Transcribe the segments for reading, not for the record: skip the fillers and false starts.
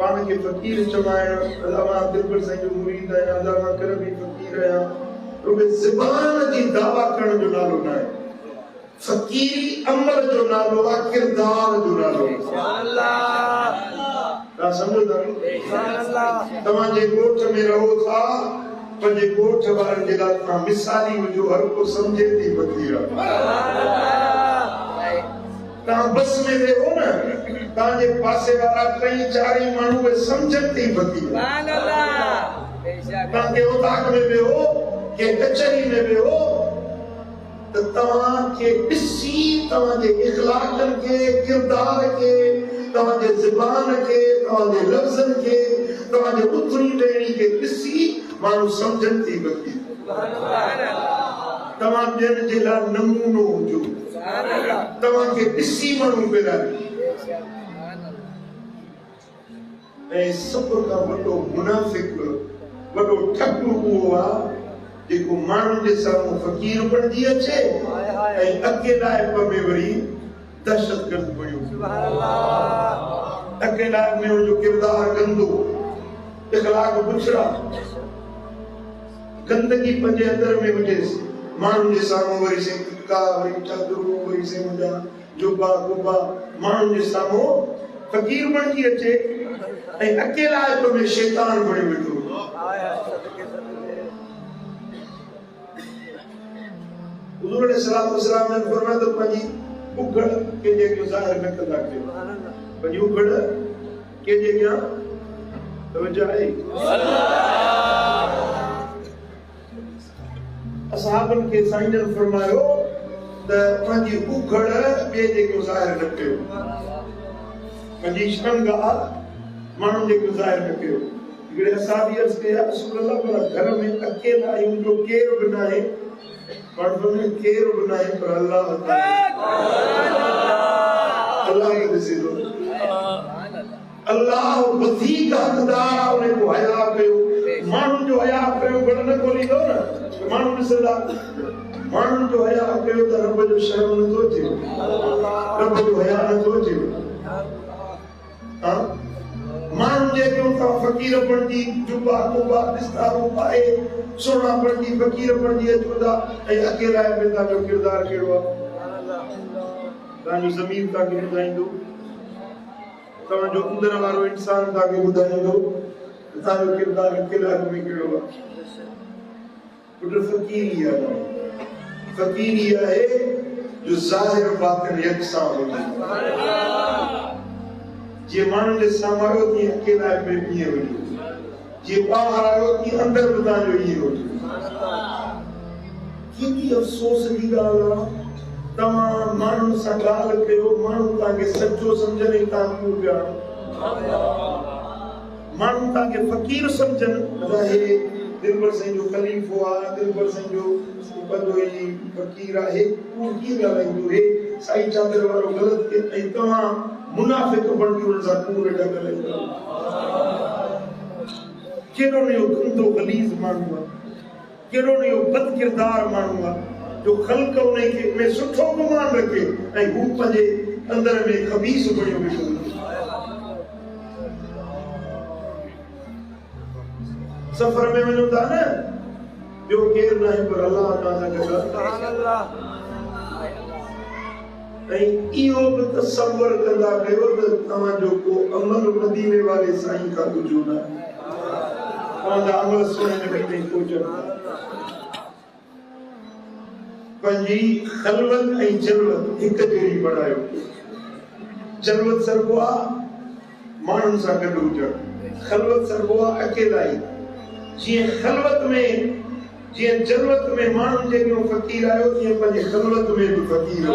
पान के फकीर चवाया अलामा दिलबर साईं जो मुरीद है अलामा करबी फकीर है रुबे ज़बान जी दावा करण जो नालो ना है फकीरी अमल जो नालो आ किरदार जो नालो इंशाअल्लाह ता समझो ता इंशाअल्लाह तमा जे गोठ में रहो था पंजे गोठ वारन जे ला ता मिसाली जो हर को समझे थी फकीर ता बस में रहो ना ता जे पासे वाला कई चारी मानू वे समझन थी फकीर सुभान अल्लाह बेशक ता के उताक में रहो के कचरी में रहो तो तवां के किसी तवां जे इखलाकन के किरदार के तवां जे ज़बान के तवां जे लफ्ज़न के तवां जे उतरी टेणी के किसी मानू समझन थी फकीर सुभान अल्लाह तवां जन जे ला नमूनो जो सुभान अल्लाह तवां के किसी मानू पेरा ए सब का वडो मुनाफिक वडो ठगु हुआ जेको मानू जे सामू फकीर बणजी अचे ए अकेला पे वरी दहशतगर्द बणियो सुभान अल्लाह अकेला में जो किरदार गंदो इखलाक बुछड़ा गंदगी पंजे अंदर में हुजे मानू जे सामू वरी से का वरी चादरू वरी से मुजा जुबा कुबा मानू जे सामू फकीर बणजी अचे ए अकेला पे शैतान बणी वेठो हुजूर अलैहिस्सलाम ने फरमाया तो पंजी उगड़ के जे ज़ाहिर में कदा के पंजी उगड़ के जे क्या तवज्जो है असहाबन के साईं ने फरमायो त पंजी उगड़ बे जे ज़ाहिर न कयो पंजी शंगार मानू जे ज़ाहिर न कयो हिकड़े असहाबी अर्ज़ कया रसूल अल्लाह पर घर में अकेला आयूं जो केर बिना है पर में केर बनाए पर अल्लाह अल्लाह के दिसे दो अल्लाह वधी का हकदार उन्हें को हया कयो मानू जो हया कयो गण न खोली दो ना मानू सदा मानू जो हया कयो त रब जो शर्म न तो थे रब जो हया न तो थे हां मानू जे क्यों का फकीर बणजी जुबा कुबा बिस्तारो पाए सोना बणजी फकीर बणजी अचोदा ए अकेला में ता जो किरदार केड़ो तानी ज़मीन ता के बुधाइंदो तवा जो अंदर वारो इंसान ता के बुधाइंदो ता जो किरदार अकेला में केड़ो पुत्र फकीरी है जो ज़ाहिर बातिन यकसा हो जे मानू जे सामायो थी अकेला में पिए वही जे बाहर आयो थी अंदर बुधा जो ये हो की अफसोस की गाल तमा मानू सा गाल कयो मानू ता के सच्चो समझने ता को प्यार मानू ता के फकीर समझन रहे दिलबर से जो खलीफ हुआ दिलबर से जो बदोई फकीर है पूरी गाल जो है साईं चादर वालो गलत के तमा मुनाफिक बन के उनसा पूरे डगल केड़ो ने गंदो गलीज मानूंगा केड़ो ने बद किरदार मानूंगा जो खल्क उन्हें के में सुठो गुमान रखे ऐ हू पंजे अंदर में खबीस बणियो वेठो सफर में वणो था ना जो केर ना है पर अल्लाह ताला का सुभान अल्लाह नहीं इहो भी तसव्वुर कंदा कयो त तव्हां जो को अमल मदीने वाले साईं का वजूद है तव्हां अमल सुने में कहीं पहुंचो पंजी खलवत ऐं जलवत हिक जहिड़ी बढ़ायो जलवत सरबो माण्हुनि सां गॾु हुजणु खलवत सरबो अकेलाई जीअं खलवत में जीअं जलवत में माण्हुनि जे ॾियो फ़क़ीर आयो तीअं पंहिंजे खलवत में बि फ़क़ीर हो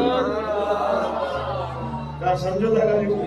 समझो था गालियों